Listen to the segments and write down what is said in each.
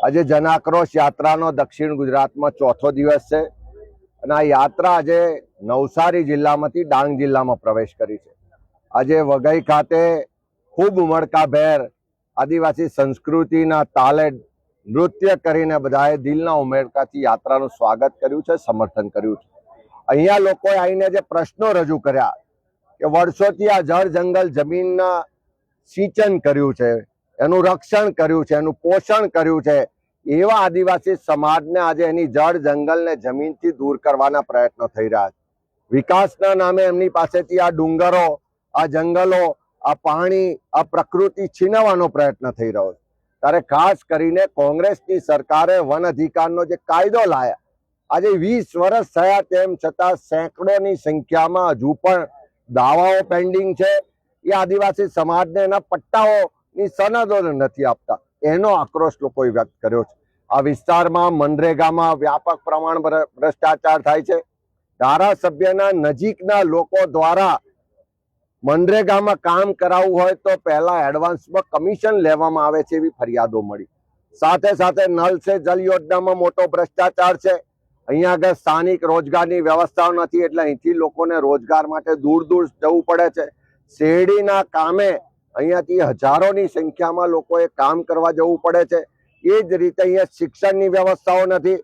આજે જન આક્રોશ યાત્રાનો દક્ષિણ ગુજરાતમાં ચોથો દિવસ છે અને આ યાત્રા આજે નવસારી જિલ્લામાંથી ડાંગ જિલ્લામાં પ્રવેશ કરી છે। આજે વઘઈ ખાતે ખૂબ ઉમળકાભેર આદિવાસી સંસ્કૃતિના તાલે નૃત્ય કરીને બધાએ દિલના ઉમળકાથી યાત્રાનું સ્વાગત કર્યું છે, સમર્થન કર્યું છે। અહીંયા લોકોએ આવીને જે પ્રશ્નો રજૂ કર્યા કે વર્ષોથી આ જળ જંગલ જમીનના સિંચન કર્યું છે, એનું રક્ષણ કર્યું છે, એનું પોષણ કર્યું છે, એવા આદિવાસી સમાજને આજે એની જળ જંગલને જમીનથી દૂર કરવાના પ્રયત્નો થઈ રહ્યા છે। વિકાસના નામે એમની પાસેથી આ ડુંગરો, આ જંગલો, આ પાણી, આ પ્રકૃતિ છીનવવાનો પ્રયત્ન થઈ રહ્યો છે। ત્યારે ખાસ કરીને કોંગ્રેસની સરકારે વન અધિકારનો જે કાયદો લાયા, આજે 20 વર્ષ થયા તેમ છતાં સેંકડોની સંખ્યામાં હજુ પણ દાવાઓ પેન્ડિંગ છે। એ આદિવાસી સમાજને એના પટ્ટાઓની સનદો નથી આપતા, એનો આક્રોશ લોકોએ વ્યક્ત કર્યો છે। આ વિસ્તારમાં મનરેગામાં વ્યાપક પ્રમાણ ભ્રષ્ટાચાર થાય છે। ધારાસભ્યના નજીકના લોકો દ્વારા મનરેગામાં કામ કરાવવું હોય તો પહેલા એડવાન્સમાં કમિશન લેવામાં આવે છે એવી ફરિયાદો મળી। સાથે સાથે નલ સે જલ યોજનામાં મોટો ભ્રષ્ટાચાર છે। અહીંયા આગળ સ્થાનિક રોજગારની વ્યવસ્થાઓ નથી, એટલે અહીંથી લોકોને રોજગાર માટે દૂર દૂર જવું પડે છે। શેરડીના કામે અહીંયાથી હજારોની સંખ્યામાં લોકોએ કામ કરવા જવું પડે છે। એ જ રીતે અહીંયા શિક્ષણની વ્યવસ્થાઓ નથી,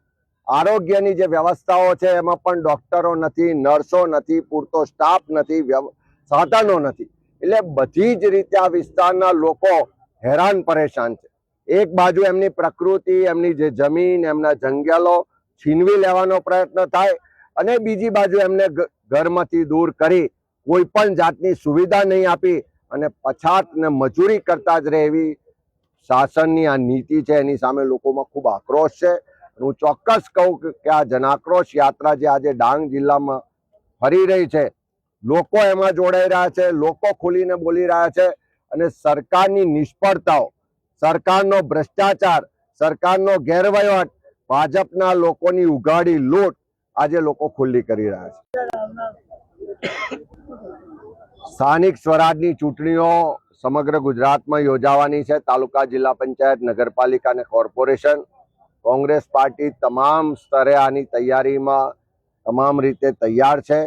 આરોગ્યની જે વ્યવસ્થાઓ છે એમાં પણ ડોક્ટરો નથી, નર્સો નથી, પૂરતો સ્ટાફ નથી, સાધનો નથી, એટલે બધી જ રીતે આ વિસ્તારના લોકો હેરાન પરેશાન છે। એક બાજુ એમની પ્રકૃતિ, એમની જે જમીન, એમના જંગલો છીનવી લેવાનો પ્રયત્ન થાય અને બીજી બાજુ એમને ઘરમાંથી દૂર કરી કોઈ પણ જાતની સુવિધા નહીં આપી અને પછાત ને મજૂરી કરતા જ રહે એવી શાસનની આ નીતિ છે, એની સામે લોકોમાં ખૂબ આક્રોશ છે। હું ચોક્કસ કહું કે આ જનાક્રોશ યાત્રા જે આજે ડાંગ જિલ્લામાં ફરી રહી છે, લોકો એમાં જોડાઈ રહ્યા છે, લોકો ખુલીને બોલી રહ્યા છે અને સરકારની નિષ્ફળતાઓ, સરકારનો ભ્રષ્ટાચાર, સરકારનો ગેરવહીવટ, ભાજપના લોકોની ઉઘાડી લૂંટ આજે લોકો ખુલ્લી કરી રહ્યા છે। સ્થાનિક સ્વરાજની ચૂંટણીઓ સમગ્ર ગુજરાતમાં યોજાવાની છે। તાલુકા, જિલ્લા પંચાયત, નગરપાલિકા અને કોર્પોરેશન। કોંગ્રેસ પાર્ટી તમામ સ્તરે આની તૈયારીમાં તમામ રીતે તૈયાર છે।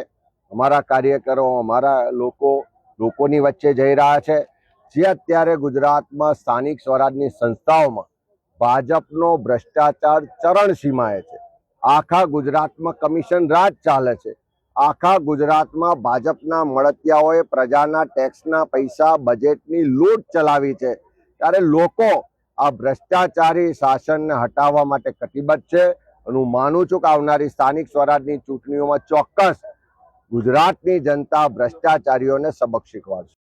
અમારા કાર્યકરો, અમારા લોકોની વચ્ચે જઈ રહ્યા છે। જે અત્યારે ગુજરાતમાં સ્થાનિક સ્વરાજની સંસ્થાઓમાં ભાજપનો ભ્રષ્ટાચાર ચરણસીમાએ છે। આખા ગુજરાતમાં કમિશન રાજ ચાલે છે। આખા ગુજરાતમાં ભાજપના મળતિયાઓએ પ્રજાના ટેક્સના પૈસા, બજેટની લૂંટ ચલાવી છે। ત્યારે લોકો આ ભ્રષ્ટાચારી શાસનને હટાવવા માટે કટિબદ્ધ છે અને હું માનું છું કે આવનારી સ્થાનિક સ્વરાજની ચૂંટણીઓમાં ચોક્કસ ગુજરાતની જનતા ભ્રષ્ટાચારીઓને સબક શીખવાડશે।